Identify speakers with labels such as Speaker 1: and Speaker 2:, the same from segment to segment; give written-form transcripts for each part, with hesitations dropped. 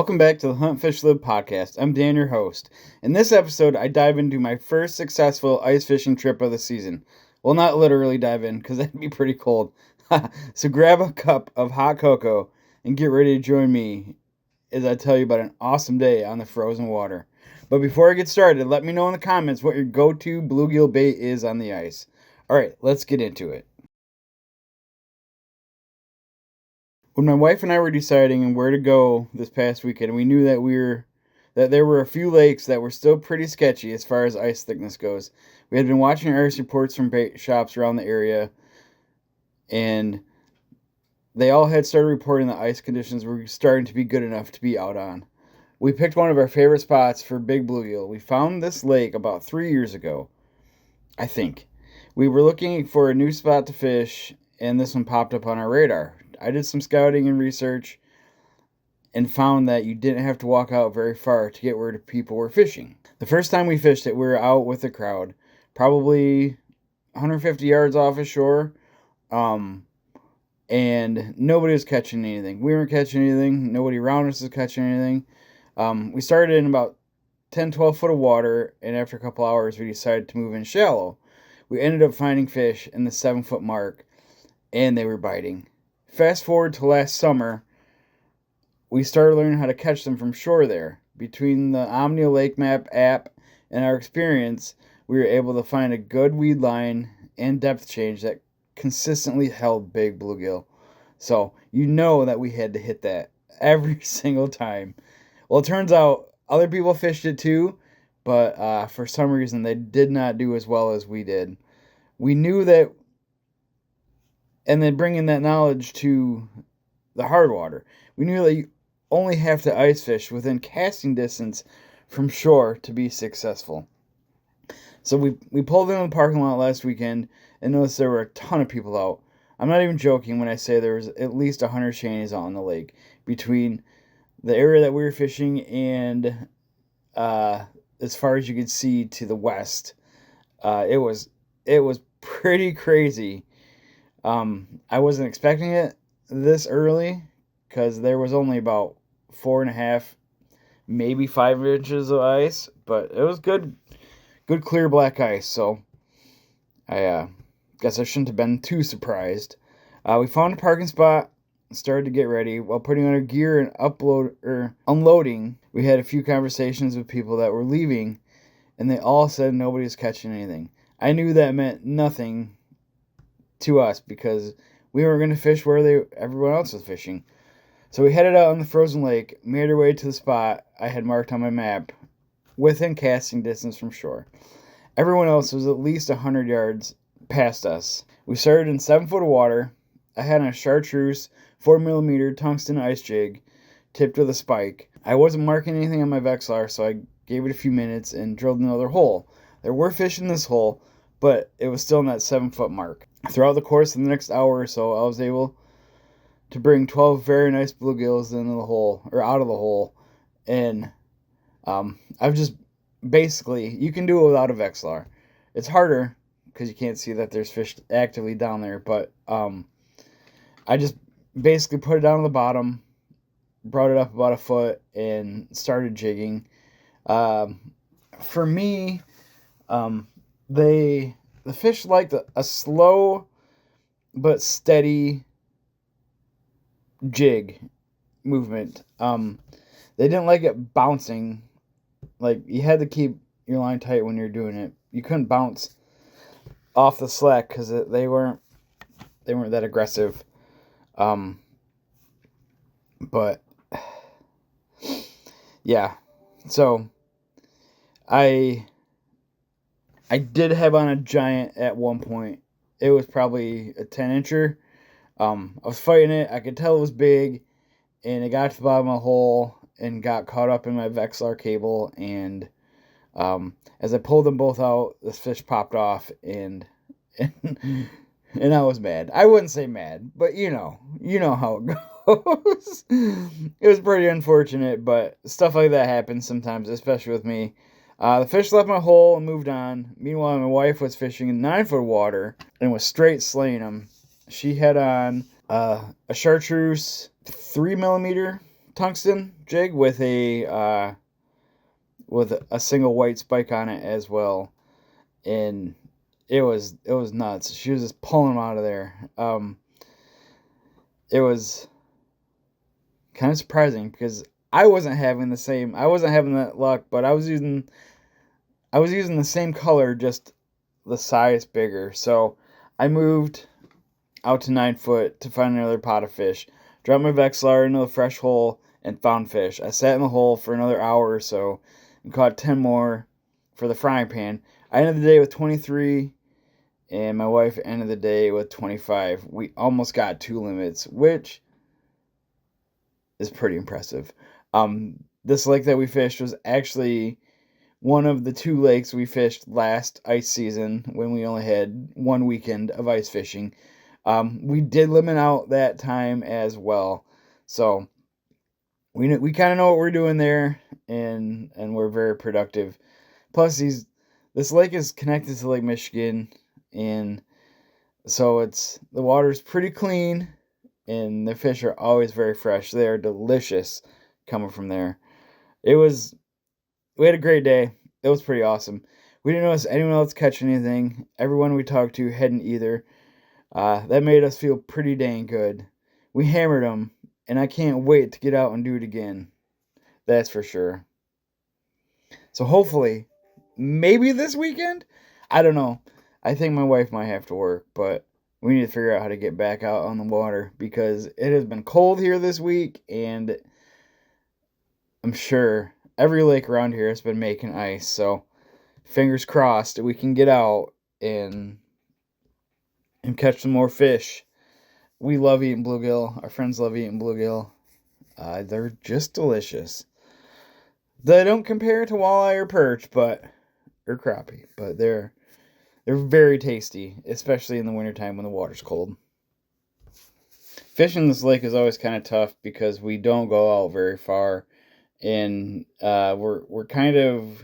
Speaker 1: Welcome back to the Hunt Fish Live podcast. I'm Dan, your host. In this episode, I dive into my first successful ice fishing trip of the season. Well, not literally dive in, because that'd be pretty cold. So grab a cup of hot cocoa and get ready to join me as I tell you about an awesome day on the frozen water. But before I get started, let me know in the comments what your go-to bluegill bait is on the ice. Alright, let's get into it. When my wife and I were deciding where to go this past weekend, we knew that there were a few lakes that were still pretty sketchy as far as ice thickness goes. We had been watching ice reports from bait shops around the area, and they all had started reporting that ice conditions were starting to be good enough to be out on. We picked one of our favorite spots for big bluegill. We found this lake about 3 years ago, I think. We were looking for a new spot to fish, and this one popped up on our radar. I did some scouting and research and found that you didn't have to walk out very far to get where the people were fishing. The first time we fished it, we were out with the crowd, probably 150 yards off the shore, and nobody was catching anything. We weren't catching anything. Nobody around us was catching anything. We started in about 10, 12 foot of water, and after a couple hours, we decided to move in shallow. We ended up finding fish in the 7 foot mark, and they were biting. Fast forward to last summer, we started learning how to catch them from shore there. Between the Omnia Lake Map app and our experience, we were able to find a good weed line and depth change that consistently held big bluegill. So you know that we had to hit that every single time. Well, it turns out other people fished it too, but for some reason they did not do as well as we did. We knew that, and then bringing that knowledge to the hard water, we knew that you only have to ice fish within casting distance from shore to be successful. So we pulled into the parking lot last weekend and noticed there were a ton of people out. I'm not even joking when I say there was at least 100 shanties out on the lake between the area that we were fishing and as far as you could see to the west. It was pretty crazy. I wasn't expecting it this early because there was only about 4.5, maybe 5 inches of ice, but it was good clear black ice. So I guess I shouldn't have been too surprised. We found a parking spot and started to get ready. While putting on our gear and unloading, we had a few conversations with people that were leaving, and they all said nobody was catching anything. I knew that meant nothing to us because we were going to fish where everyone else was fishing. So we headed out on the frozen lake, made our way to the spot I had marked on my map within casting distance from shore. Everyone else was at least 100 yards past us. We started in 7 foot of water. I had on a chartreuse 4mm tungsten ice jig tipped with a spike. I wasn't marking anything on my Vexilar, so I gave it a few minutes and drilled another hole. There were fish in this hole, but it was still in that 7 foot mark. Throughout the course of the next hour or so, I was able to bring 12 very nice bluegills into the hole, or out of the hole, and I've just basically, you can do it without a Vexilar. It's harder because you can't see that there's fish actively down there, but I just basically put it down to the bottom, brought it up about a foot, and started jigging. For me, the fish liked a slow but steady jig movement. They didn't like it bouncing. Like, you had to keep your line tight when you're doing it. You couldn't bounce off the slack because they weren't that aggressive. But yeah, so I did have on a giant at one point. It was probably a 10-incher. I was fighting it. I could tell it was big, and it got to the bottom of the hole and got caught up in my Vexilar cable. And as I pulled them both out, this fish popped off, and I was mad. I wouldn't say mad, but you know how it goes. It was pretty unfortunate, but stuff like that happens sometimes, especially with me. The fish left my hole and moved on. Meanwhile, my wife was fishing in 9 foot water and was straight slaying them. She had on a chartreuse 3mm tungsten jig with a single white spike on it as well, and it was nuts. She was just pulling them out of there. It was kind of surprising because I wasn't having that luck, but I was using the same color, just the size bigger. So I moved out to 9 foot to find another pot of fish. Dropped my Vexilar into the fresh hole and found fish. I sat in the hole for another hour or so and caught 10 more for the frying pan. I ended the day with 23, and my wife ended the day with 25. We almost got 2 limits, which is pretty impressive. This lake that we fished was actually one of the 2 lakes we fished last ice season when we only had 1 weekend of ice fishing. We did limit out that time as well, so we kind of know what we're doing there, and we're very productive. Plus, this lake is connected to Lake Michigan, and so the water's pretty clean, and the fish are always very fresh. They are delicious coming from there. We had a great day. It was pretty awesome. We didn't notice anyone else catching anything. Everyone we talked to hadn't either. That made us feel pretty dang good. We hammered them, and I can't wait to get out and do it again. That's for sure. So hopefully, maybe this weekend? I don't know. I think my wife might have to work, but we need to figure out how to get back out on the water because it has been cold here this week, and I'm sure every lake around here has been making ice. So fingers crossed we can get out and catch some more fish. We love eating bluegill. Our friends love eating bluegill. They're just delicious. They don't compare to walleye or perch, or crappie, but they're very tasty, especially in the wintertime when the water's cold. Fishing this lake is always kind of tough because we don't go out very far, and we're kind of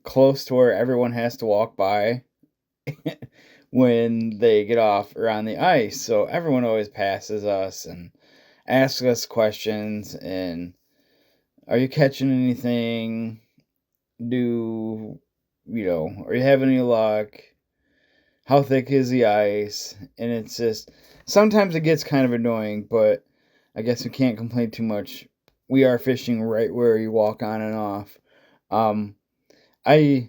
Speaker 1: close to where everyone has to walk by when they get off or on the ice. So everyone always passes us and asks us questions and, are you catching anything? Are you having any luck? How thick is the ice? And it's just, sometimes it gets kind of annoying, but I guess we can't complain too much. We are fishing right where you walk on and off. I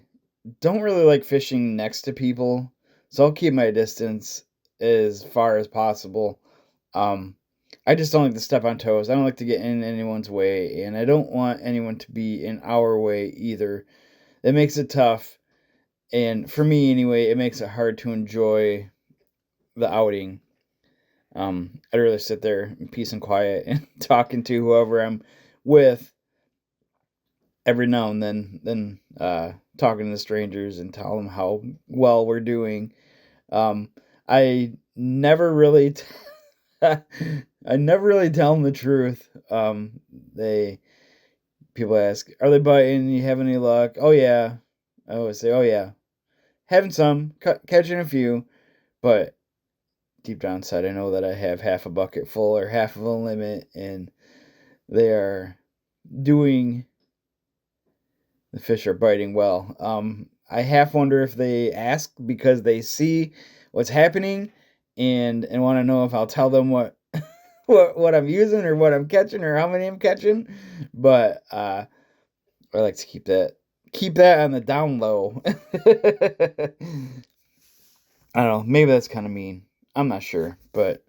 Speaker 1: don't really like fishing next to people, so I'll keep my distance as far as possible. I just don't like to step on toes. I don't like to get in anyone's way, and I don't want anyone to be in our way either. That makes it tough, and for me anyway, it makes it hard to enjoy the outing. I'd rather sit there in peace and quiet and talking to whoever I'm with every now and then than talking to strangers and tell them how well we're doing. I never really I never really tell them the truth. People ask, "Are they biting? You have any luck?" "Oh yeah." I always say, "Oh yeah." Having some, catching a few, but deep down inside, I know that I have half a bucket full or half of a limit, and they are doing. The fish are biting well. I half wonder if they ask because they see what's happening and want to know if I'll tell them what what I'm using or what I'm catching or how many I'm catching. But I like to keep that on the down low. I don't know. Maybe that's kind of mean. I'm not sure, but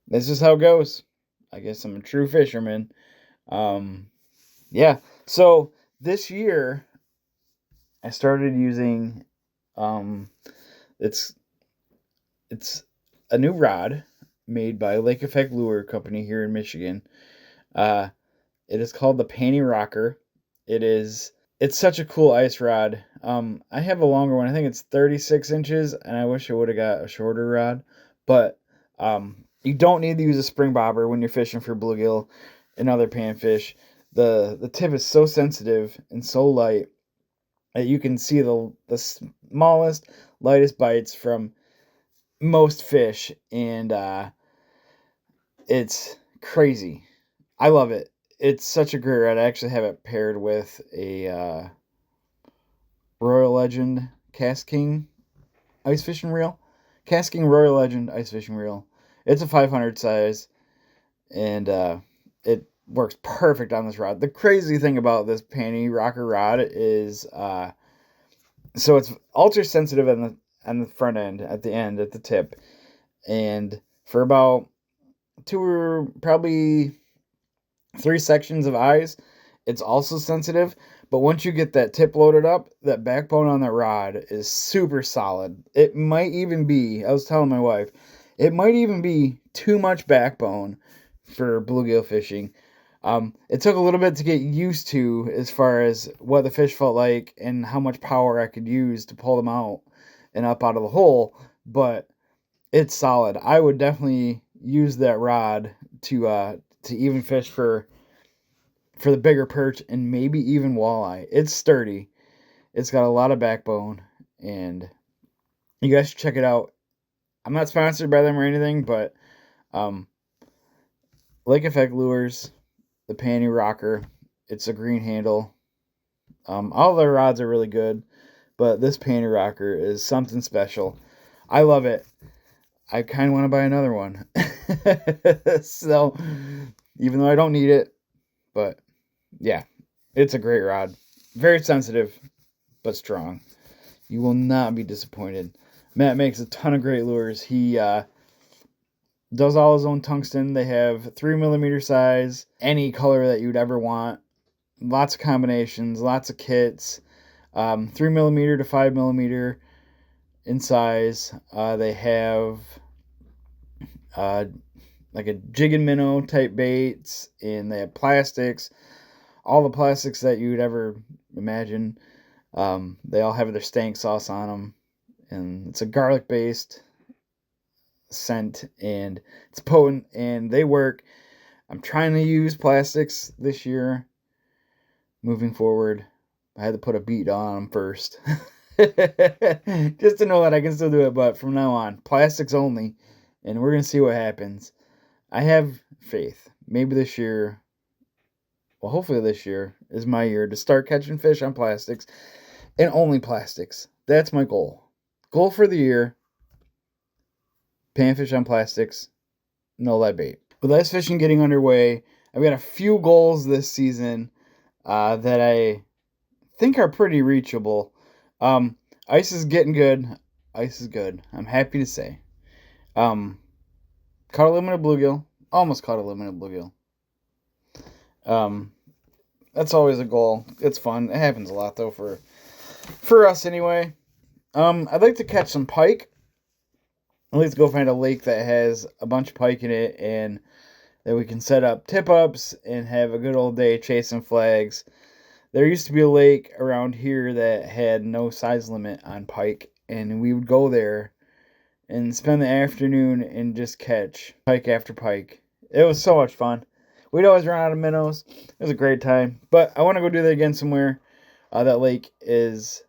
Speaker 1: this is how it goes. I guess I'm a true fisherman. Yeah. So this year I started using it's a new rod made by Lake Effect Lure Company here in Michigan. It is called the Panty Rocker. It's such a cool ice rod. I have a longer one. I think it's 36 inches, and I wish I would have got a shorter rod. But you don't need to use a spring bobber when you're fishing for bluegill and other panfish. The tip is so sensitive and so light that you can see the smallest, lightest bites from most fish, and it's crazy. I love it. It's such a great rod. I actually have it paired with a Royal Legend Cast King ice fishing reel. Cast King Royal Legend ice fishing reel. It's a 500 size, and it works perfect on this rod. The crazy thing about this panty rocker rod is, so it's ultra sensitive on the front end, at the end, at the tip, and for about 2 or probably 3 sections of eyes, it's also sensitive. But once you get that tip loaded up, that backbone on that rod is super solid. It might even be, I was telling my wife, it might even be too much backbone for bluegill fishing. It took a little bit to get used to as far as what the fish felt like and how much power I could use to pull them out and up out of the hole, but it's solid. I would definitely use that rod to even fish for the bigger perch and maybe even walleye. It's sturdy. It's got a lot of backbone, and you guys should check it out. I'm not sponsored by them or anything, but Lake Effect Lures, the panty rocker, it's a green handle. All their rods are really good, but this panty rocker is something special. I love it. I kind of want to buy another one. So, even though I don't need it, but yeah, it's a great rod. Very sensitive, but strong. You will not be disappointed. Matt makes a ton of great lures. He does all his own tungsten. They have 3mm size, any color that you'd ever want. Lots of combinations, lots of kits. 3mm to 5mm in size. They have like a jig and minnow type baits, and they have plastics. All the plastics that you'd ever imagine. They all have their stank sauce on them, and it's a garlic based scent, and it's potent, and they work. I'm trying to use plastics this year. Moving forward, I had to put a beat on them first. Just to know that I can still do it, but from now on, plastics only, and we're going to see what happens. I have faith. Maybe this year, well, hopefully this year is my year to start catching fish on plastics, and only plastics. That's my goal. Goal for the year, panfish on plastics, no lead bait. With ice fishing getting underway, I've got a few goals this season that I think are pretty reachable. Ice is getting good. Ice is good. I'm happy to say. Caught a limited bluegill. Almost caught a limited bluegill. That's always a goal. It's fun. It happens a lot though for us anyway. I'd like to catch some pike. I'd like to go find a lake that has a bunch of pike in it, and that we can set up tip-ups and have a good old day chasing flags. There used to be a lake around here that had no size limit on pike, and we would go there and spend the afternoon and just catch pike after pike. It was so much fun. We'd always run out of minnows. It was a great time. But I want to go do that again somewhere. That lake is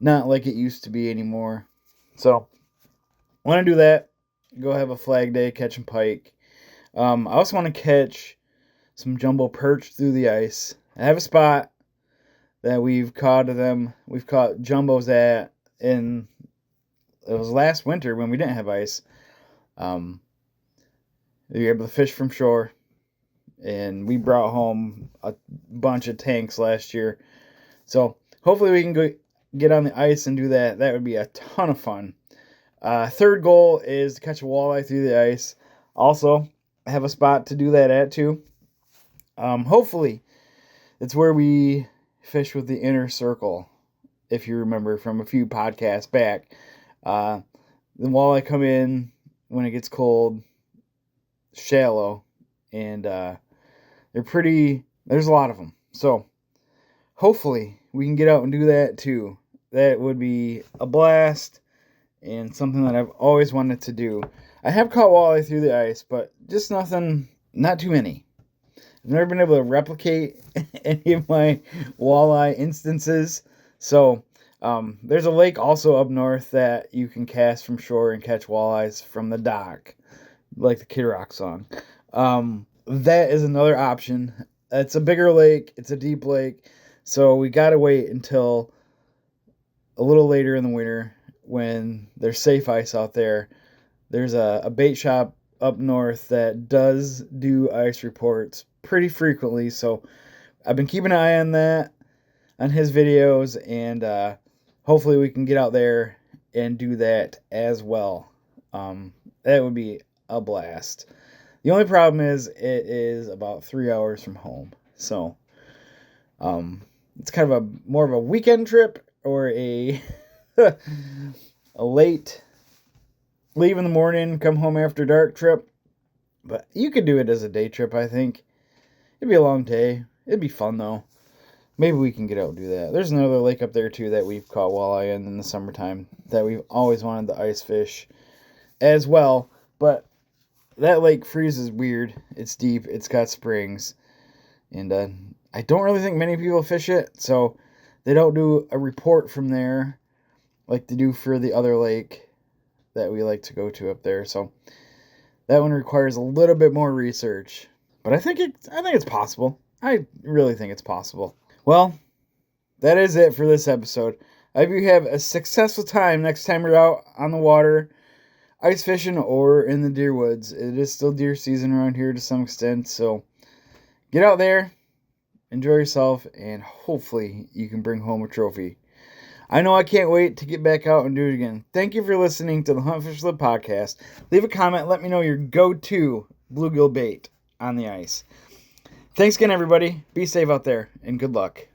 Speaker 1: not like it used to be anymore. So, I want to do that. Go have a flag day catching pike. I also want to catch some jumbo perch through the ice. I have a spot that we've caught jumbos at, and it was last winter when we didn't have ice. We were able to fish from shore, and we brought home a bunch of tanks last year. So hopefully we can get on the ice and do that. That would be a ton of fun. Third goal is to catch a walleye through the ice. Also, I have a spot to do that at too. Hopefully, it's where we fish with the inner circle. If you remember from a few podcasts back, the walleye come in when it gets cold, shallow, and they're pretty. There's a lot of them, so hopefully we can get out and do that too. That would be a blast and something that I've always wanted to do. I have caught walleye through the ice, but just not too many. I've never been able to replicate any of my walleye instances. So there's a lake also up north that you can cast from shore and catch walleyes from the dock, like the Kid Rock song. That is another option. It's a bigger lake. It's a deep lake. So we got to wait until a little later in the winter when there's safe ice out there. There's a bait shop up north that does do ice reports pretty frequently. So I've been keeping an eye on that, on his videos, and hopefully we can get out there and do that as well. That would be a blast. The only problem is it is about 3 hours from home. So it's kind of a more of a weekend trip or a a late leave in the morning, come home after dark trip. But you could do it as a day trip, I think. It'd be a long day. It'd be fun though. Maybe we can get out and do that. There's another lake up there too that we've caught walleye in the summertime that we've always wanted to ice fish as well. But that lake freezes weird. It's deep. It's got springs. And I don't really think many people fish it. So they don't do a report from there like they do for the other lake that we like to go to up there. So that one requires a little bit more research. But I think it's possible. I really think it's possible. Well, that is it for this episode. I hope you have a successful time next time you're out on the water, ice fishing, or in the deer woods. It is still deer season around here to some extent, so get out there, enjoy yourself, and hopefully you can bring home a trophy. I know I can't wait to get back out and do it again. Thank you for listening to the Hunt Fish Live podcast. Leave a comment, let me know your go-to bluegill bait on the ice. Thanks again, everybody. Be safe out there, and good luck.